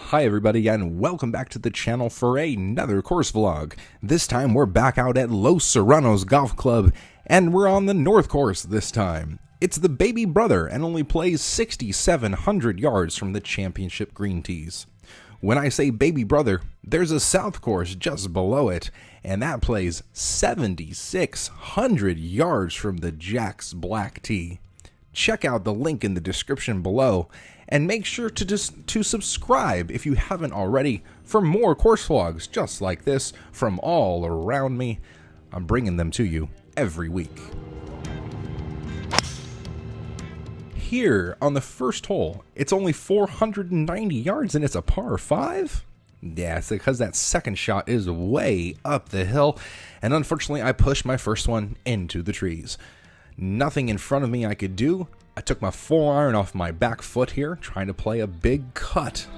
Hi everybody and welcome back to the channel for another course vlog. This time we're back out at Los Serranos Golf Club and we're on the North Course this time. It's the baby brother and only plays 6,700 yards from the championship green tees. When I say baby brother, there's a South Course just below it and that plays 7,600 yards from the Jack's black tee. Check out the link in the description below and make sure to subscribe if you haven't already for more course vlogs just like this from all around me. I'm bringing them to you every week. Here on the first hole, it's only 490 yards and it's a par 5? Yeah, it's because that second shot is way up the hill, and unfortunately I pushed my first one into the trees. Nothing in front of me I could do. I took my 4-iron off my back foot here, trying to play a big cut.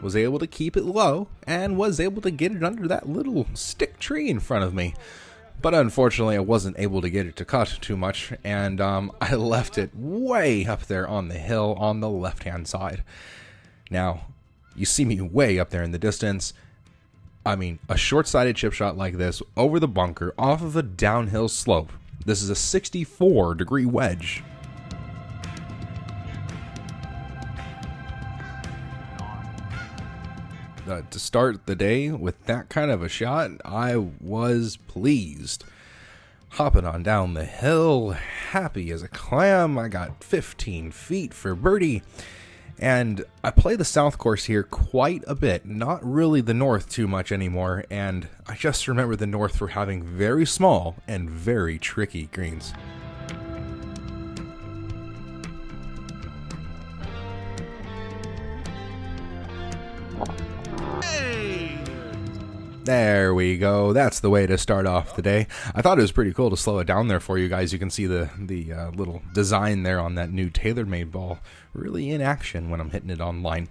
Was able to keep it low, and was able to get it under that little stick tree in front of me. But unfortunately, I wasn't able to get it to cut too much, and I left it way up there on the hill on the left-hand side. Now, you see me way up there in the distance. I mean, a short-sided chip shot like this over the bunker off of a downhill slope. This is a 64-degree wedge. To start the day with that kind of a shot, I was pleased. Hopping on down the hill, happy as a clam. I got 15 feet for birdie. And I play the South Course here quite a bit, not really the North too much anymore, and I just remember the North for having very small and very tricky greens. There we go. That's the way to start off the day. I thought it was pretty cool to slow it down there for you guys. You can see the little design there on that new TaylorMade ball really in action when I'm hitting it online.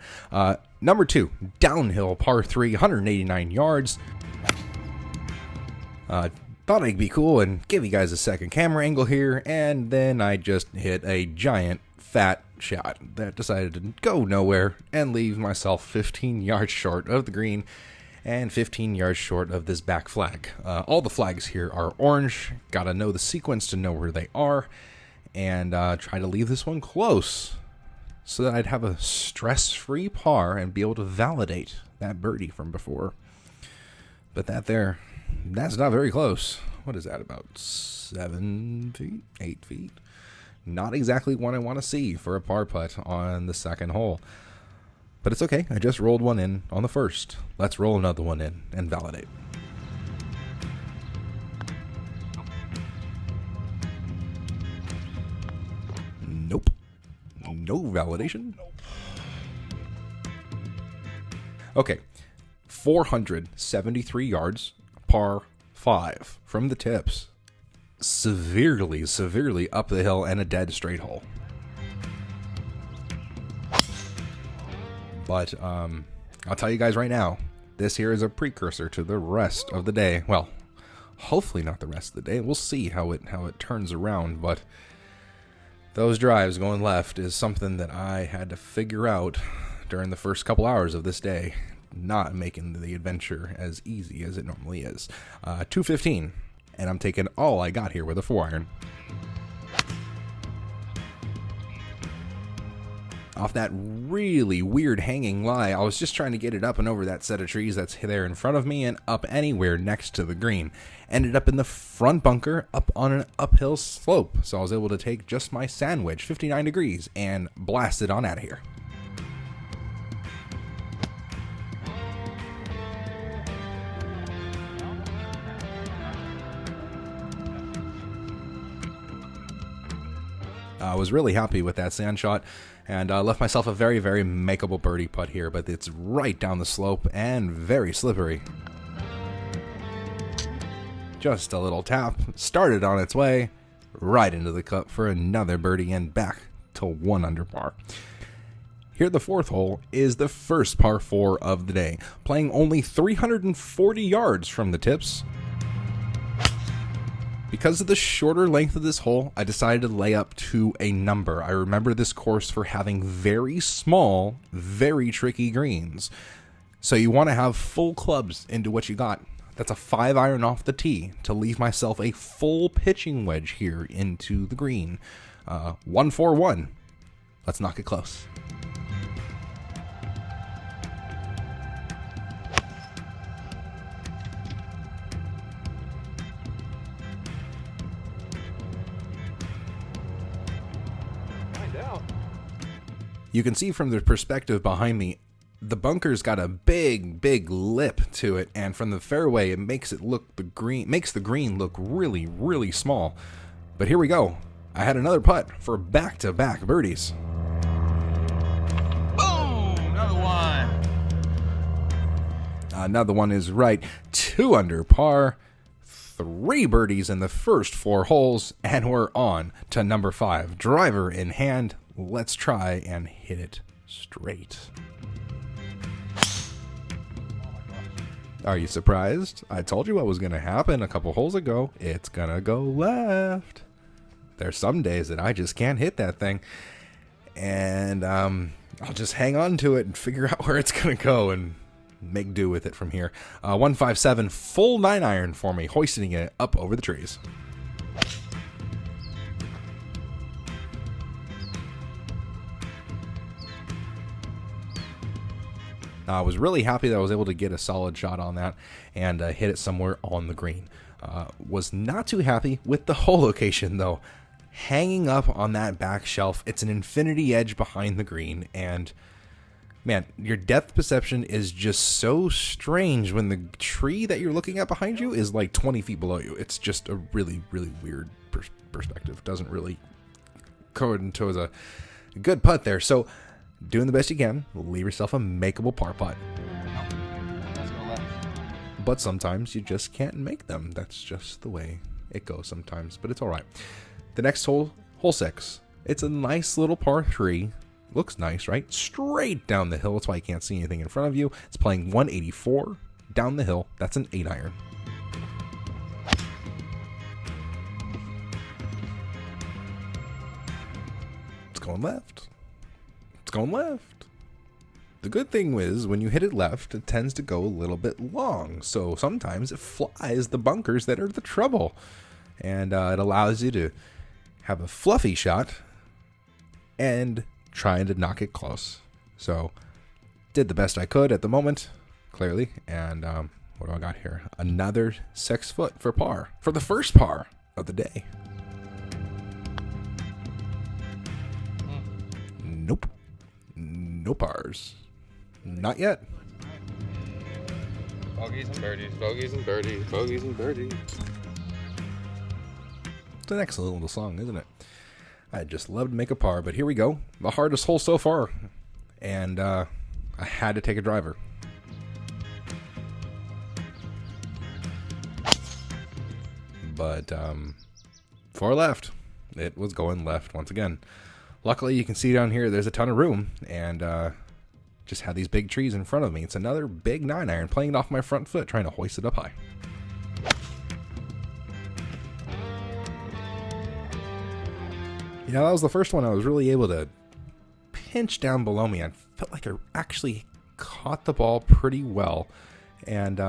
Number 2, downhill par 3, 189 yards. Thought I'd be cool and give you guys a second camera angle here, and then I just hit a giant fat shot that decided to go nowhere and leave myself 15 yards short of the green and 15 yards short of this back flag. All the flags here are orange. Gotta know the sequence to know where they are, and try to leave this one close so that I'd have a stress-free par and be able to validate that birdie from before. But that's not very close. What is that, about 7 feet, 8 feet? Not exactly what I want to see for a par putt on the second hole. But it's okay, I just rolled one in on the first. Let's roll another one in and validate. Nope. No validation. Okay, 473 yards, par 5 from the tips. Severely up the hill and a dead straight hole. But I'll tell you guys right now, this here is a precursor to the rest of the day. Well, hopefully not the rest of the day. We'll see how it turns around, but those drives going left is something that I had to figure out during the first couple hours of this day, not making the adventure as easy as it normally is. 215, and I'm taking all I got here with a 4-iron. Off that really weird hanging lie, I was just trying to get it up and over that set of trees that's there in front of me and up anywhere next to the green. Ended up in the front bunker up on an uphill slope, so I was able to take just my sandwich, 59 degrees, and blast it on out of here. I was really happy with that sand shot, and left myself a very, very makeable birdie putt here, but it's right down the slope and very slippery. Just a little tap, started on its way, right into the cup for another birdie and back to 1 under par. Here the fourth hole is the first par 4 of the day, playing only 340 yards from the tips. Because of the shorter length of this hole, I decided to lay up to a number. I remember this course for having very small, very tricky greens. So you want to have full clubs into what you got. That's a 5-iron off the tee to leave myself a full pitching wedge here into the green. 1-4-1. Let's knock it close. You can see from the perspective behind me, the bunker's got a big lip to it, and from the fairway, it makes the green look really small. But here we go. I had another putt for back-to-back birdies. Boom! Another one. Another one is right. 2 under par. 3 birdies in the first 4 holes, and we're on to number 5. Driver in hand. Let's try and hit it straight. Are you surprised? I told you what was going to happen a couple holes ago. It's going to go left. There's some days that I just can't hit that thing. And I'll just hang on to it and figure out where it's going to go and make do with it from here. 157, full 9-iron for me, hoisting it up over the trees. I was really happy that I was able to get a solid shot on that and hit it somewhere on the green. Was not too happy with the hole location, though. Hanging up on that back shelf, it's an infinity edge behind the green, and man, your depth perception is just so strange when the tree that you're looking at behind you is like 20 feet below you. It's just a really weird perspective. Doesn't really go into as a good putt there. So doing the best you can, leave yourself a makeable par putt. Let's go left. But sometimes you just can't make them. That's just the way it goes sometimes, but it's all right. The next hole, hole 6. It's a nice little par 3. Looks nice, right? Straight down the hill. That's why you can't see anything in front of you. It's playing 184 down the hill. That's an 8-iron. It's going left. It's going left. The good thing is, when you hit it left, it tends to go a little bit long. So sometimes it flies the bunkers that are the trouble. And it allows you to have a fluffy shot and trying to knock it close. So did the best I could at the moment, clearly. And what do I got here? Another 6 foot for par. For the first par of the day. Nope. No pars. Not yet. Bogeys and birdies, bogeys and birdies, bogeys and birdies. It's an excellent little song, isn't it? I'd just love to make a par, but here we go. The hardest hole so far. And I had to take a driver. But 4 left. It was going left once again. Luckily, you can see down here, there's a ton of room, and just had these big trees in front of me. It's another big 9-iron, playing it off my front foot, trying to hoist it up high. You know, that was the first one I was really able to pinch down below me. I felt like I actually caught the ball pretty well, and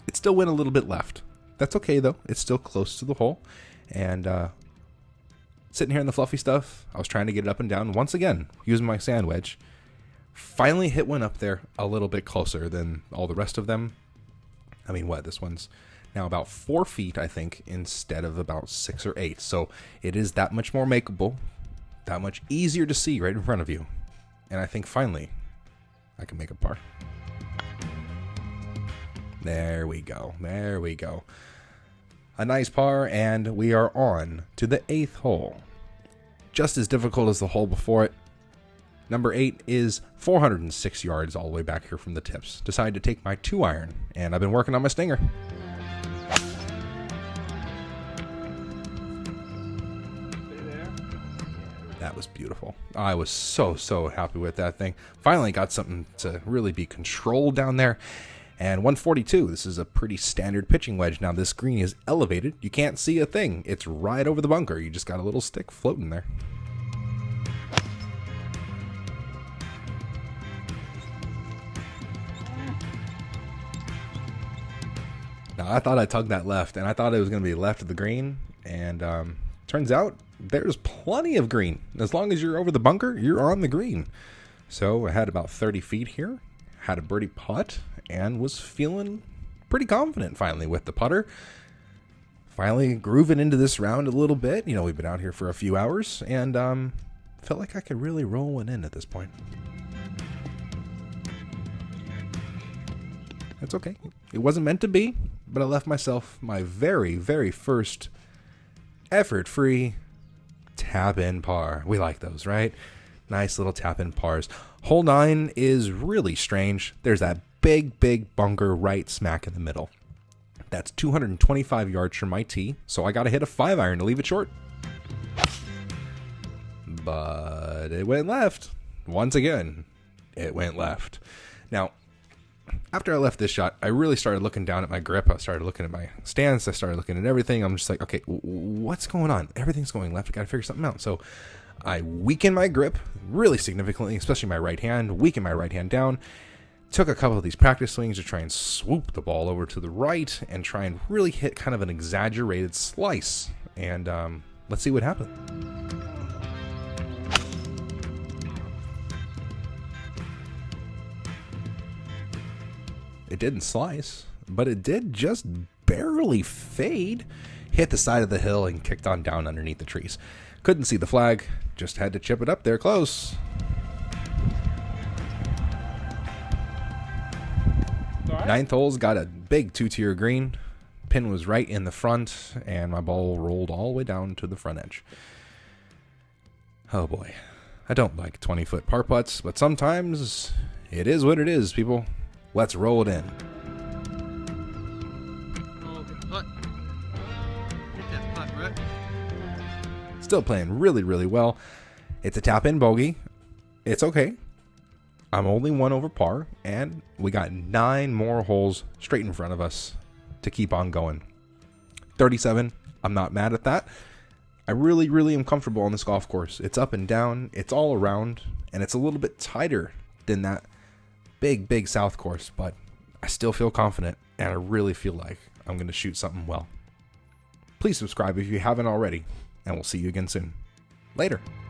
it still went a little bit left. That's okay, though. It's still close to the hole, and sitting here in the fluffy stuff, I was trying to get it up and down once again, using my sand wedge. Finally hit one up there a little bit closer than all the rest of them. I mean, what? This one's now about 4 feet, I think, instead of about 6 or 8. So it is that much more makeable, that much easier to see right in front of you. And I think finally I can make a par. There we go. There we go. A nice par, and we are on to the 8th hole. Just as difficult as the hole before it. Number 8 is 406 yards all the way back here from the tips. Decided to take my 2-iron, and I've been working on my stinger. That was beautiful. I was so happy with that thing. Finally got something to really be controlled down there. And 142, this is a pretty standard pitching wedge. Now this green is elevated. You can't see a thing. It's right over the bunker. You just got a little stick floating there. Now I thought I tugged that left, and I thought it was going to be left of the green, and turns out there's plenty of green. As long as you're over the bunker, you're on the green. So I had about 30 feet here, had a birdie putt, and was feeling pretty confident finally with the putter. Finally grooving into this round a little bit. You know, we've been out here for a few hours, and felt like I could really roll one in at this point. That's okay. It wasn't meant to be, but I left myself my very, very first effort-free tap-in par. We like those, right? Nice little tap-in pars. Hole 9 is really strange. There's that big, big bunker right smack in the middle. That's 225 yards from my tee, so I got to hit a 5-iron to leave it short. But it went left. Once again, it went left. Now, after I left this shot, I really started looking down at my grip. I started looking at my stance. I started looking at everything. I'm just like, okay, what's going on? Everything's going left. I got to figure something out. So I weakened my grip really significantly, especially my right hand, weakened my right hand down, took a couple of these practice swings to try and swoop the ball over to the right and try and really hit kind of an exaggerated slice. And let's see what happens. It didn't slice, but it did just barely fade, hit the side of the hill, and kicked on down underneath the trees. Couldn't see the flag, just had to chip it up there close. Right. Ninth hole's got a big 2-tier green. Pin was right in the front, and my ball rolled all the way down to the front edge. Oh boy. I don't like 20-foot par putts, but sometimes it is what it is, people. Let's roll it in. Putt. Get that putt, Brett. Still playing really, really well. It's a tap-in bogey. It's okay. I'm only 1 over par, and we got 9 more holes straight in front of us to keep on going. 37. I'm not mad at that. I really, really am comfortable on this golf course. It's up and down. It's all around, and it's a little bit tighter than that big, big south course, but I still feel confident, and I really feel like I'm going to shoot something well. Please subscribe if you haven't already, and we'll see you again soon. Later.